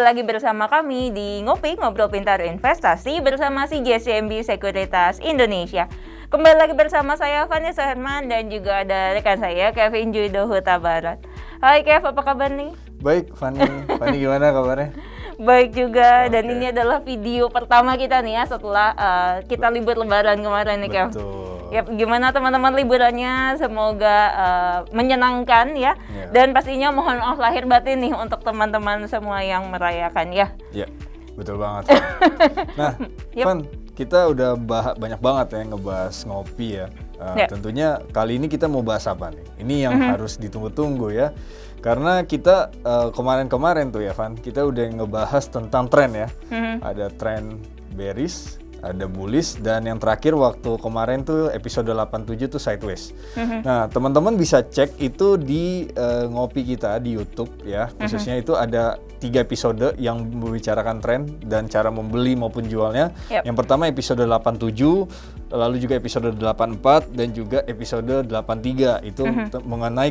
lagi bersama kami di Ngopi, Ngobrol Pintar Investasi bersama CGS-CIMB Sekuritas Indonesia. Kembali lagi bersama saya Vanessa Herman dan juga ada rekan saya Kevin Judo Huta Barat. Hai Kev, apa kabar nih? Baik, Fanny gimana kabarnya? Baik juga, dan ini adalah video pertama kita nih ya setelah kita libur lebaran kemarin nih Kev. Betul. Ya, gimana teman-teman liburannya? Semoga menyenangkan ya. Dan pastinya mohon maaf lahir batin nih untuk teman-teman semua yang merayakan ya. Ya, betul banget. Nah, Van, kita udah banyak banget ya ngebahas ngopi ya. Tentunya kali ini kita mau bahas apa nih? Ini yang harus ditunggu-tunggu ya. Karena kita kemarin-kemarin tuh ya Van, kita udah ngebahas tentang tren ya. Ada tren bearish, ada bullish, dan yang terakhir waktu kemarin tuh episode 87 tuh sideways. Nah, teman-teman bisa cek itu di ngopi kita di YouTube ya. Khususnya itu ada 3 episode yang membicarakan tren dan cara membeli maupun jualnya. Yang pertama episode 87, lalu juga episode 84 dan juga episode 83 itu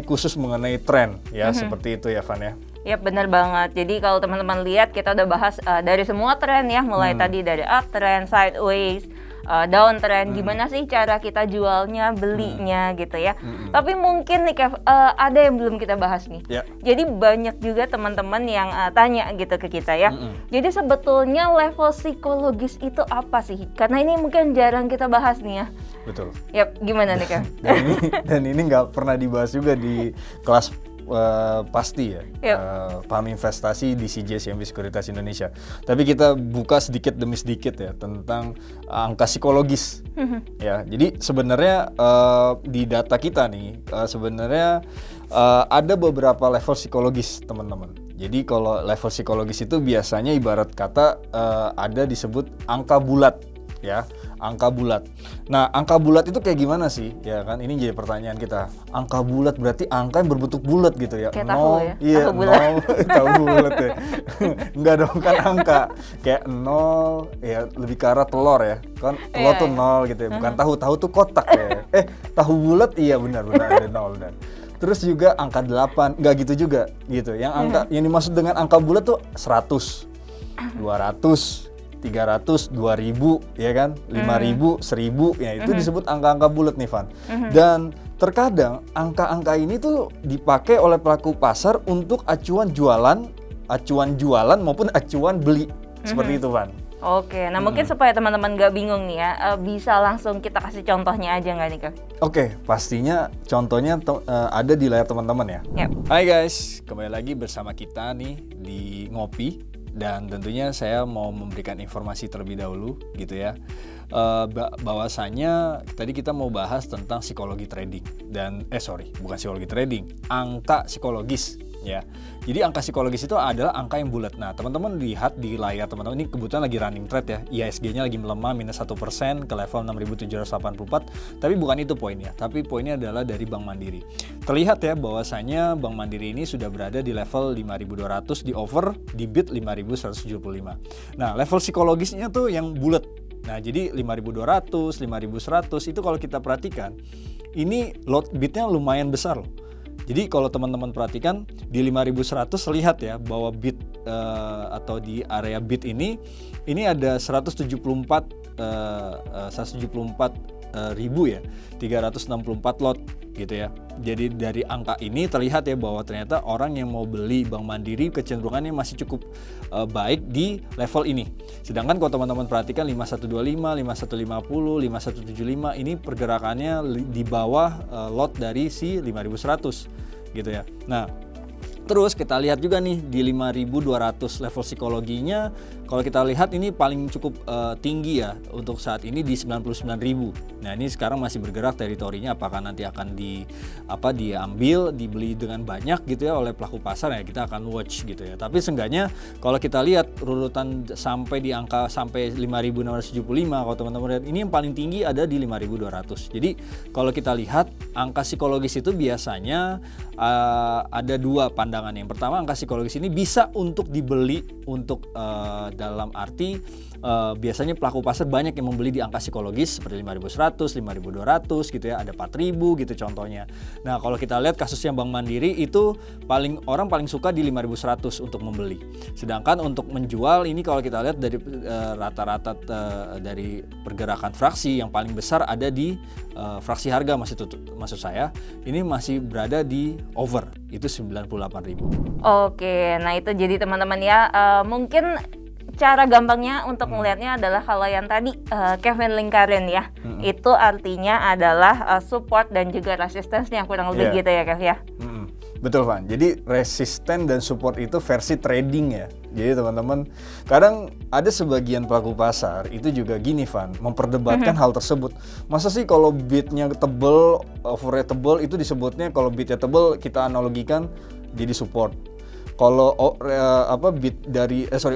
khusus mengenai tren ya, seperti itu ya Van ya. Ya benar banget. Jadi kalau teman-teman lihat kita udah bahas dari semua tren ya, mulai tadi dari uptrend, sideways, downtrend, gimana sih cara kita jualnya, belinya gitu ya. Tapi mungkin nih Kev, ada yang belum kita bahas nih. Jadi banyak juga teman-teman yang tanya gitu ke kita ya. Jadi sebetulnya level psikologis itu apa sih? Karena ini mungkin jarang kita bahas nih ya. Betul. Yap, gimana nih Kev? dan ini nggak pernah dibahas juga di kelas pasti ya, paham investasi di CGS-CIMB Sekuritas Indonesia. Tapi kita buka sedikit demi sedikit ya tentang angka psikologis. Ya, jadi sebenarnya di data kita nih sebenarnya ada beberapa level psikologis teman-teman. Jadi kalau level psikologis itu biasanya ibarat kata ada disebut angka bulat ya. Angka bulat. Nah, angka bulat itu kayak gimana sih? Ya kan, ini jadi pertanyaan kita. Angka bulat berarti angka yang berbentuk bulat gitu ya. Kayak tahu ya? Iya, tahu bulat. Tahu bulat ya. Enggak dong, kan angka. Kayak 0, ya lebih ke arah telur ya. Kan telur tuh 0 gitu ya. Bukan tahu tuh kotak ya. Tahu bulat iya benar ada 0 benar. Terus juga angka 8, enggak gitu juga gitu. Yang angka yang dimaksud dengan angka bulat tuh 100, 200, 300, 2000 ya kan, 5000, 1000 ya itu disebut angka-angka bulat nih Van. Dan terkadang angka-angka ini tuh dipakai oleh pelaku pasar untuk acuan jualan maupun acuan beli. Seperti itu Van. Oke, nah mungkin supaya teman-teman gak bingung nih ya, bisa langsung kita kasih contohnya aja nggak nih Kak? Oke, pastinya contohnya ada di layar teman-teman ya. Hai guys, kembali lagi bersama kita nih di Ngopi. Dan tentunya saya mau memberikan informasi terlebih dahulu gitu ya, bahwasanya tadi kita mau bahas tentang psikologi trading dan bukan psikologi trading, angka psikologis ya. Jadi angka psikologis itu adalah angka yang bulat. Nah teman-teman lihat di layar teman-teman, ini kebetulan lagi running trade ya, IHSG-nya lagi melemah minus 1% ke level 6.784, tapi bukan itu poinnya, tapi poinnya adalah dari Bank Mandiri. Terlihat ya bahwasanya Bank Mandiri ini sudah berada di level 5.200, di over, di beat 5.175. Nah level psikologisnya tuh yang bulat. Nah jadi 5.200, 5.100 itu kalau kita perhatikan, ini lot beatnya lumayan besar loh. Jadi kalau teman-teman perhatikan di 5100 lihat ya bahwa bid atau di area bid ini ada 174 ribu ya, 364 lot gitu ya. Jadi dari angka ini terlihat ya bahwa ternyata orang yang mau beli Bank Mandiri kecenderungannya masih cukup baik di level ini. Sedangkan kalau teman-teman perhatikan 5125, 5150, 5175 ini pergerakannya di bawah lot dari si 5100 gitu ya. Nah, terus kita lihat juga nih di 5.200 level psikologinya, kalau kita lihat ini paling cukup tinggi ya untuk saat ini di 99.000. Nah ini sekarang masih bergerak teritorinya, apakah nanti akan diambil, dibeli dengan banyak gitu ya oleh pelaku pasar ya, kita akan watch gitu ya. Tapi seenggaknya kalau kita lihat rurutan sampai di angka sampai 5.675, kalau teman-teman lihat ini yang paling tinggi ada di 5.200. Jadi kalau kita lihat angka psikologis itu biasanya ada dua pandangan pandangan. Yang pertama, angka psikologis ini bisa untuk dibeli untuk dalam arti biasanya pelaku pasar banyak yang membeli di angka psikologis seperti 5.100, 5.200 gitu ya, ada 4.000 gitu contohnya. Nah, kalau kita lihat kasusnya Bank Mandiri itu orang paling suka di 5.100 untuk membeli. Sedangkan untuk menjual ini kalau kita lihat dari rata-rata dari pergerakan fraksi yang paling besar ada di fraksi harga, maksud saya ini masih berada di over, itu 98.000. Oke, nah itu jadi teman-teman ya, mungkin cara gampangnya untuk melihatnya adalah kalau yang tadi Kevin lingkarin ya, itu artinya adalah support dan juga resistance-nya kurang lebih gitu ya Kev ya. Betul Van, jadi resisten dan support itu versi trading ya. Jadi teman-teman, kadang ada sebagian pelaku pasar itu juga gini Van, memperdebatkan hal tersebut. Masa sih kalau bidnya tebel, overnya tebel, itu disebutnya kalau bidnya tebel kita analogikan jadi support. Kalau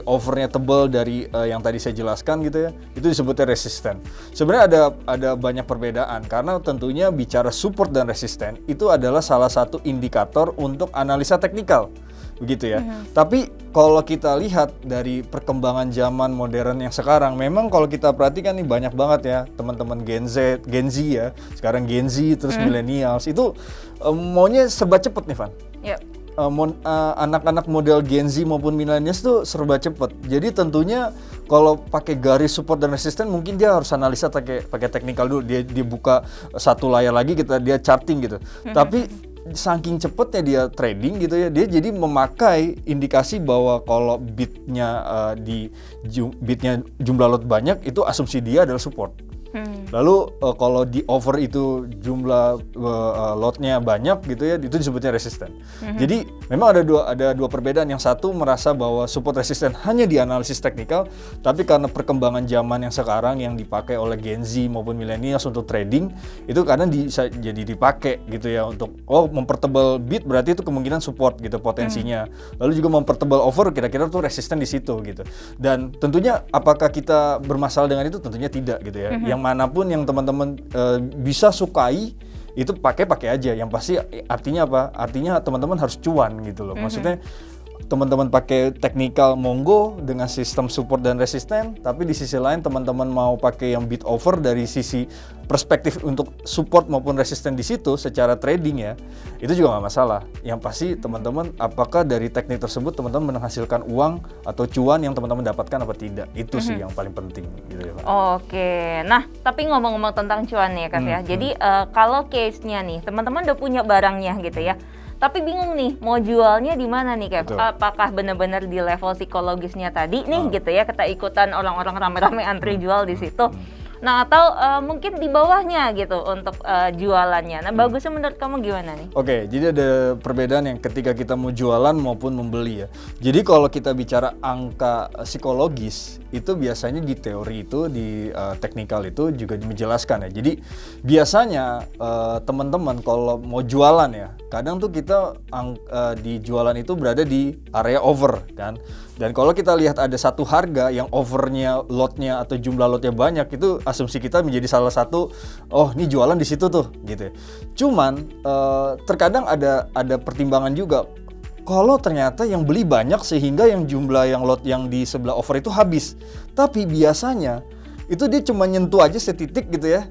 overnya tebal dari yang tadi saya jelaskan gitu ya, itu disebutnya resisten. Sebenarnya ada banyak perbedaan karena tentunya bicara support dan resisten itu adalah salah satu indikator untuk analisa teknikal, begitu ya. Tapi kalau kita lihat dari perkembangan zaman modern yang sekarang, memang kalau kita perhatikan nih banyak banget ya teman-teman Gen Z ya, sekarang Gen Z terus millennials itu maunya serba cepet nih Van. Yep. Anak-anak model Gen Z maupun millennials tuh serba cepet. Jadi tentunya kalau pakai garis support dan resisten mungkin dia harus analisa pakai teknikal dulu. Dia buka satu layar lagi dia charting gitu. Tapi saking cepetnya dia trading gitu ya, dia jadi memakai indikasi bahwa kalau bidnya jumlah lot banyak, itu asumsi dia adalah support. Lalu kalau di over itu jumlah lotnya banyak gitu ya, itu disebutnya resisten. Jadi memang ada dua perbedaan. Yang satu merasa bahwa support resisten hanya di analisis teknikal, tapi karena perkembangan zaman yang sekarang yang dipakai oleh Gen Z maupun millennials untuk trading, itu kadang bisa jadi dipakai gitu ya untuk mempertebal bid, berarti itu kemungkinan support gitu potensinya. Lalu juga mempertebal over, kira-kira tuh resisten di situ gitu. Dan tentunya apakah kita bermasalah dengan itu? Tentunya tidak gitu ya. Yang manapun yang teman-teman bisa sukai itu pakai aja. Yang pasti artinya apa? Artinya teman-teman harus cuan gitu loh. Maksudnya teman-teman pakai teknikal monggo dengan sistem support dan resisten, tapi di sisi lain teman-teman mau pakai yang bid over dari sisi perspektif untuk support maupun resisten di situ secara trading ya, itu juga nggak masalah. Yang pasti teman-teman apakah dari teknik tersebut teman-teman menghasilkan uang atau cuan yang teman-teman dapatkan apa tidak, itu sih yang paling penting gitu ya Pak. Oke, nah tapi ngomong-ngomong tentang cuan nih Kak ya, jadi kalau case-nya nih teman-teman udah punya barangnya gitu ya, tapi bingung nih mau jualnya di mana nih Kev? Apakah benar-benar di level psikologisnya tadi nih gitu ya, kita ikutan orang-orang rame-rame antri jual di situ. Nah, atau mungkin di bawahnya gitu untuk jualannya. Nah, bagusnya menurut kamu gimana nih? Oke, jadi ada perbedaan yang ketika kita mau jualan maupun membeli ya. Jadi kalau kita bicara angka psikologis, itu biasanya di teori itu, di teknikal itu juga menjelaskan ya. Jadi biasanya teman-teman kalau mau jualan ya, kadang tuh kita di jualan itu berada di area over kan. Dan kalau kita lihat ada satu harga yang overnya lotnya atau jumlah lotnya banyak, itu asumsi kita menjadi salah satu, ini jualan di situ tuh gitu. Cuman terkadang ada pertimbangan juga. Kalau ternyata yang beli banyak sehingga yang jumlah yang lot yang di sebelah over itu habis. Tapi biasanya itu dia cuma nyentuh aja setitik gitu ya,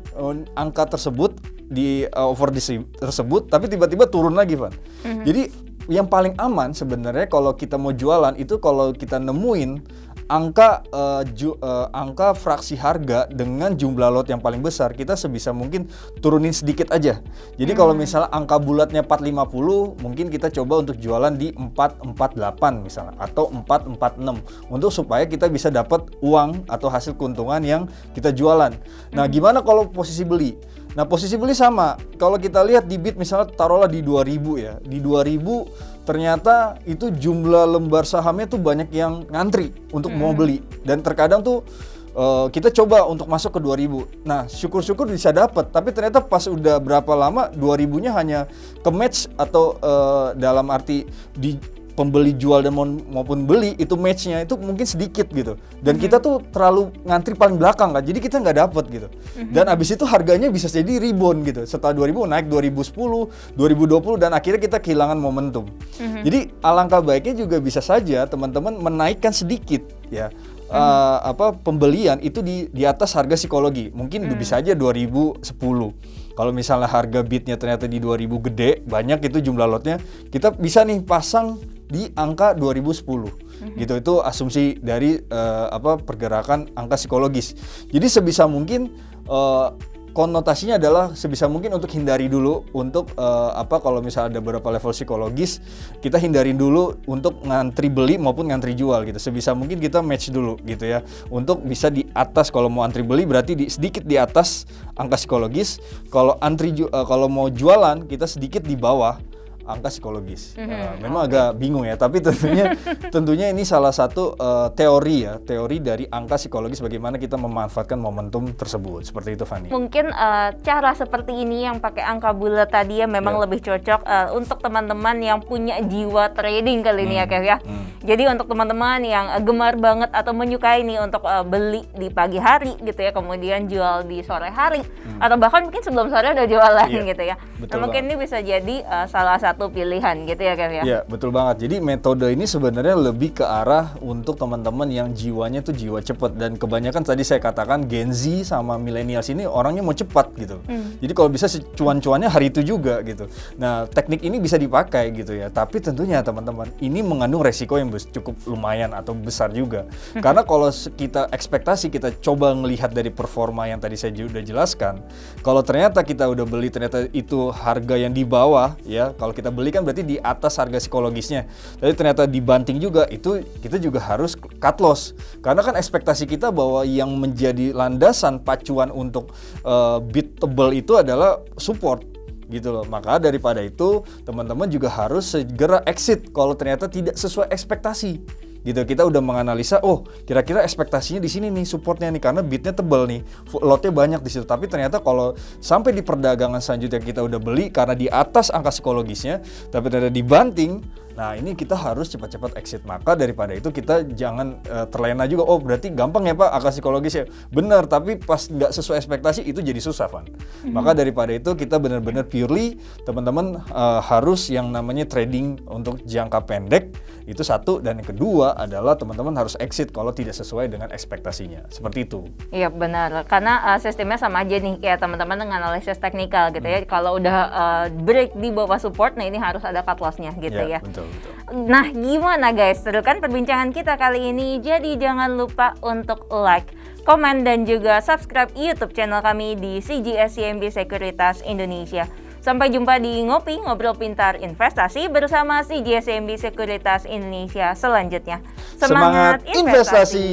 angka tersebut di over tersebut, tapi tiba-tiba turun lagi Van. Jadi yang paling aman sebenarnya kalau kita mau jualan itu kalau kita nemuin angka fraksi harga dengan jumlah lot yang paling besar, kita sebisa mungkin turunin sedikit aja. Jadi kalau misalnya angka bulatnya 450, mungkin kita coba untuk jualan di 448 misalnya atau 446 untuk supaya kita bisa dapat uang atau hasil keuntungan yang kita jualan. Nah, gimana kalau posisi beli? Nah, posisi beli sama. Kalau kita lihat di bid misalnya taruhlah di 2000 ya. Di 2000 ternyata itu jumlah lembar sahamnya tuh banyak yang ngantri untuk mau beli. Dan terkadang tuh kita coba untuk masuk ke 2000. Nah, syukur-syukur bisa dapat. Tapi ternyata pas udah berapa lama 2000-nya hanya ke match atau dalam arti di pembeli jual dan maupun beli itu matchnya itu mungkin sedikit gitu, dan kita tuh terlalu ngantri paling belakang kan, jadi kita nggak dapet gitu. Dan abis itu harganya bisa jadi rebound gitu, setelah 2000 naik 2010, 2020 dan akhirnya kita kehilangan momentum. Jadi alangkah baiknya juga bisa saja teman-teman menaikkan sedikit ya pembelian itu di atas harga psikologi. Mungkin bisa aja 2010. Kalau misalnya harga bidnya ternyata di 2000 gede, banyak itu jumlah lotnya, kita bisa nih pasang di angka 2010. Gitu, itu asumsi dari pergerakan angka psikologis. Jadi sebisa mungkin konotasinya adalah sebisa mungkin untuk hindari dulu untuk kalau misalnya ada beberapa level psikologis, kita hindarin dulu untuk ngantri beli maupun ngantri jual gitu. Sebisa mungkin kita match dulu gitu ya, untuk bisa di atas. Kalau mau antri beli berarti sedikit di atas angka psikologis. Kalau kalau mau jualan kita sedikit di bawah angka psikologis. Memang agak bingung ya, tapi tentunya ini salah satu teori dari angka psikologis, bagaimana kita memanfaatkan momentum tersebut. Seperti itu, Fani. Mungkin cara seperti ini yang pakai angka bulat tadi ya memang lebih cocok untuk teman-teman yang punya jiwa trading kali ini ya, Kev ya. Jadi untuk teman-teman yang gemar banget atau menyukai nih untuk beli di pagi hari gitu ya, kemudian jual di sore hari, atau bahkan mungkin sebelum sore udah jualan gitu ya. Nah, mungkin ini bisa jadi salah satu pilihan gitu ya, Kev ya. Iya, betul banget. Jadi metode ini sebenarnya lebih ke arah untuk teman-teman yang jiwanya tuh jiwa cepat, dan kebanyakan tadi saya katakan Gen Z sama millennials ini orangnya mau cepat gitu. Jadi kalau bisa cuan-cuannya hari itu juga gitu. Nah, teknik ini bisa dipakai gitu ya. Tapi tentunya teman-teman, ini mengandung resiko yang cukup lumayan atau besar juga. Karena kalau kita ekspektasi, kita coba melihat dari performa yang tadi saya udah jelaskan, kalau ternyata kita udah beli ternyata itu harga yang di bawah ya, kalau kita beli kan berarti di atas harga psikologisnya. Tapi ternyata dibanting juga, itu kita juga harus cut loss. Karena kan ekspektasi kita bahwa yang menjadi landasan pacuan untuk bid tebal itu adalah support gitu loh. Maka daripada itu teman-teman juga harus segera exit kalau ternyata tidak sesuai ekspektasi. Gitu, kita udah menganalisa, oh kira-kira ekspektasinya di sini nih supportnya nih, karena bidnya tebal nih, lotnya banyak di situ. Tapi ternyata kalau sampai di perdagangan selanjutnya kita udah beli karena di atas angka psikologisnya, tapi ternyata dibanting, nah ini kita harus cepat-cepat exit. Maka daripada itu kita jangan terlena juga, oh berarti gampang ya Pak angka psikologis ya. Bener, tapi pas nggak sesuai ekspektasi itu jadi susah, Van. Maka daripada itu kita benar-benar purely teman-teman harus yang namanya trading untuk jangka pendek, itu satu, dan yang kedua adalah teman-teman harus exit kalau tidak sesuai dengan ekspektasinya. Seperti itu. Iya benar, karena sistemnya sama aja nih kayak teman-teman dengan analisis teknikal gitu ya. Kalau udah break di bawah support, nah ini harus ada cut loss-nya gitu ya. Betul. Nah gimana guys, teruskan perbincangan kita kali ini. Jadi jangan lupa untuk like, komen, dan juga subscribe YouTube channel kami di CGS CIMB Sekuritas Indonesia. Sampai jumpa di Ngopi Ngobrol Pintar Investasi bersama CGS CIMB Sekuritas Indonesia selanjutnya. Semangat investasi!